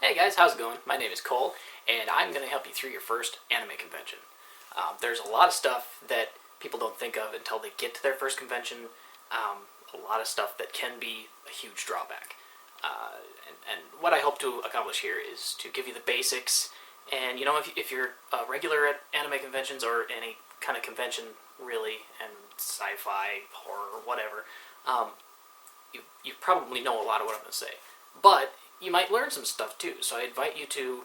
Hey guys, how's it going? My name is Cole, and I'm going to help you through your first anime convention. There's a lot of stuff that people don't think of until they get to their first convention. A lot of stuff that can be a huge drawback. And what I hope to accomplish here is to give you the basics. And if you're regular at anime conventions or any kind of convention really, and sci-fi, horror, whatever, you probably know a lot of what I'm going to say. But you might learn some stuff too, so I invite you to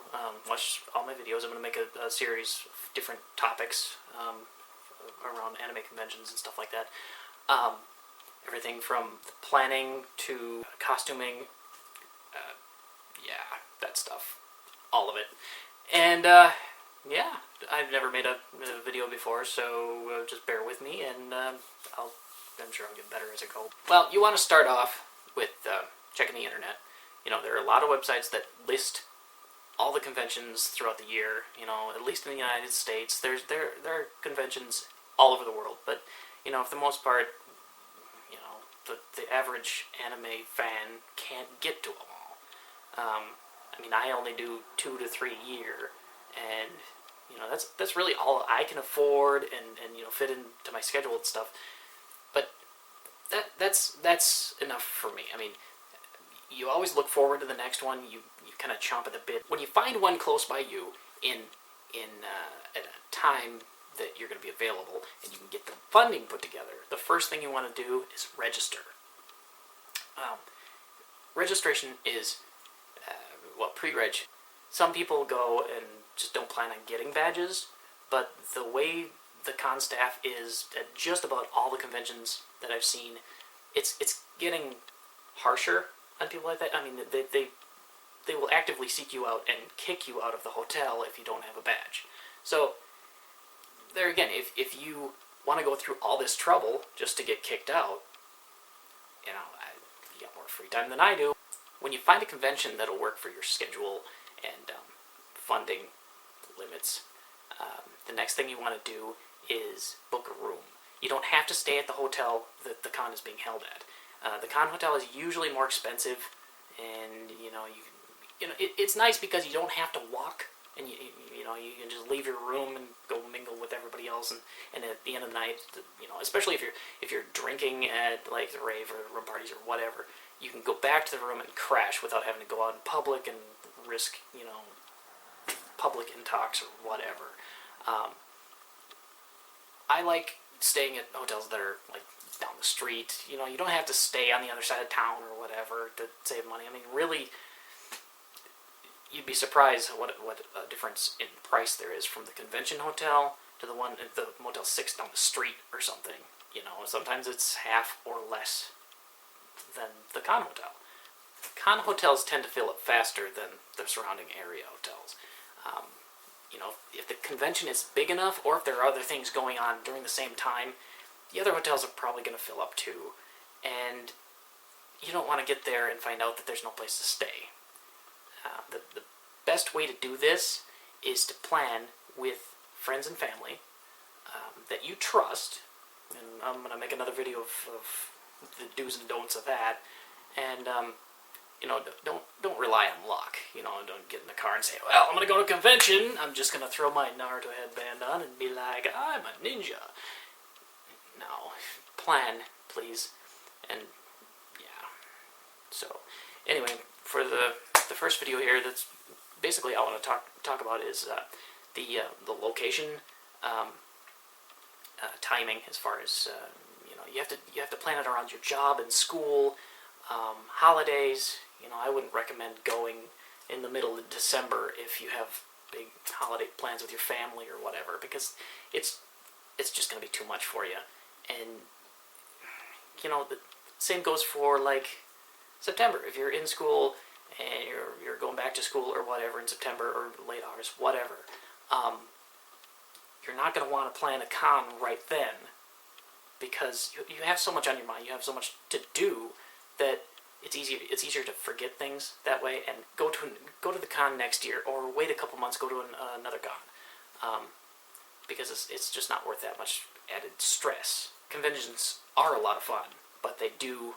watch all my videos. I'm going to make a series of different topics around anime conventions and stuff like that. Everything from planning to costuming, yeah, that stuff. All of it. And, yeah, I've never made a video before, so just bear with me, and I'm sure I'll get better as I go. Well, you want to start off with checking the internet. There are a lot of websites that list all the conventions throughout the year. At least in the United States, there are conventions all over the world. But for the most part, the average anime fan can't get to them all. I only do 2 to 3 a year, and that's really all I can afford and fit into my schedule and stuff. But that's enough for me. You always look forward to the next one. You kind of chomp at the bit. When you find one close by you at a time that you're going to be available and you can get the funding put together, the first thing you want to do is register. Registration is, pre-reg. Some people go and just don't plan on getting badges, but the way the con staff is at just about all the conventions that I've seen, it's getting harsher on people like that. They will actively seek you out and kick you out of the hotel if you don't have a badge. So, there again, if you want to go through all this trouble just to get kicked out, you got more free time than I do. When you find a convention that'll work for your schedule and funding limits, the next thing you want to do is book a room. You don't have to stay at the hotel that the con is being held at. The con hotel is usually more expensive, and it's nice because you don't have to walk, and you can just leave your room and go mingle with everybody else, and at the end of the night, especially if you're drinking at like the rave or room parties or whatever, you can go back to the room and crash without having to go out in public and risk public intox or whatever. I like staying at hotels that are like down the street. You don't have to stay on the other side of town or whatever to save money. Really, you'd be surprised what a difference in price there is from the convention hotel to the Motel 6 down the street or something. Sometimes it's half or less than the con hotel. Con hotels tend to fill up faster than the surrounding area hotels. If the convention is big enough, or if there are other things going on during the same time, the other hotels are probably going to fill up too. And you don't want to get there and find out that there's no place to stay. The best way to do this is to plan with friends and family that you trust. And I'm going to make another video of the do's and don'ts of that. And don't rely on luck. Don't get in the car and say, well, I'm going to go to a convention. I'm just going to throw my Naruto headband on and be like, I'm a ninja. No. Plan, please. And, yeah. So, anyway, for the first video here, that's basically all I want to talk about is the location, timing, as far as, you have to plan it around your job and school, holidays. I wouldn't recommend going in the middle of December if you have big holiday plans with your family or whatever, because it's just going to be too much for you. And the same goes for like September. If you're in school and you're going back to school or whatever in September or late August, whatever, you're not going to want to plan a con right then, because you have so much on your mind, you have so much to do, that it's easier to forget things that way and go to the con next year, or wait a couple months, go to another con, because it's just not worth that much added stress. Conventions are a lot of fun, but they do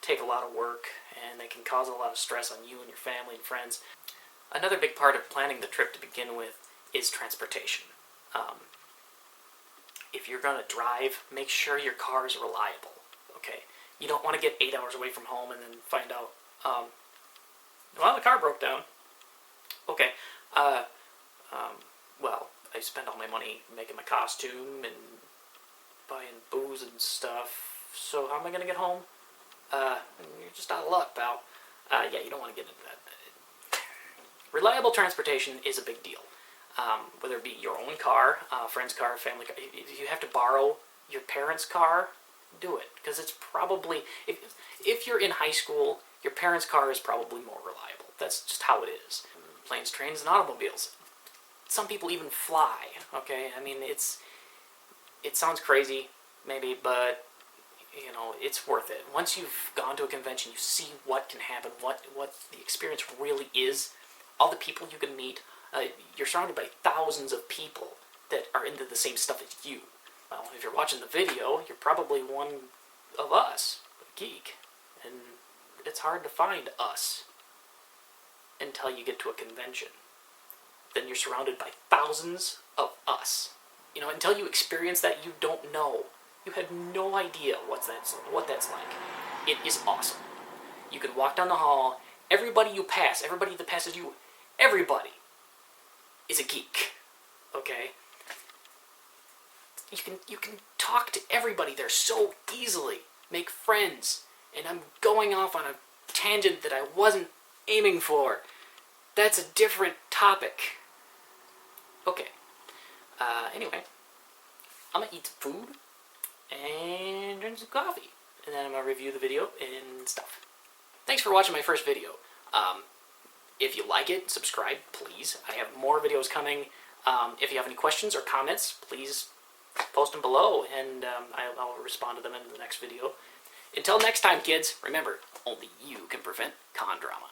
take a lot of work, and they can cause a lot of stress on you and your family and friends. Another big part of planning the trip to begin with is transportation. If you're going to drive, make sure your car is reliable, okay? You don't want to get 8 hours away from home and then find out, well, the car broke down. Okay, well, I spent all my money making my costume and buying booze and stuff, so how am I going to get home? You're just out of luck, pal. Yeah, you don't want to get into that. Reliable transportation is a big deal. Whether it be your own car, friend's car, family car. If you have to borrow your parents' car, do it. Because it's probably, if you're in high school, your parents' car is probably more reliable. That's just how it is. Planes, trains, and automobiles. Some people even fly, okay? I mean, it sounds crazy, maybe, but, you know, it's worth it. Once you've gone to a convention, you see what can happen, what the experience really is, all the people you can meet. You're surrounded by thousands of people that are into the same stuff as you. Well, if you're watching the video, you're probably one of us, a geek, and it's hard to find us until you get to a convention. Then you're surrounded by thousands of us. You know, until you experience that, you don't know. You had no idea what that's like. It is awesome. You can walk down the hall, everybody you pass, everybody that passes you, everybody is a geek, okay? You can talk to everybody there so easily, make friends, and I'm going off on a tangent that I wasn't aiming for. That's a different topic. Okay. Anyway, I'm gonna eat some food and drink some coffee, and then I'm gonna review the video and stuff. Thanks for watching my first video. If you like it, subscribe, please. I have more videos coming. If you have any questions or comments, please post them below, and I'll respond to them in the next video. Until next time, kids, remember, only you can prevent con drama.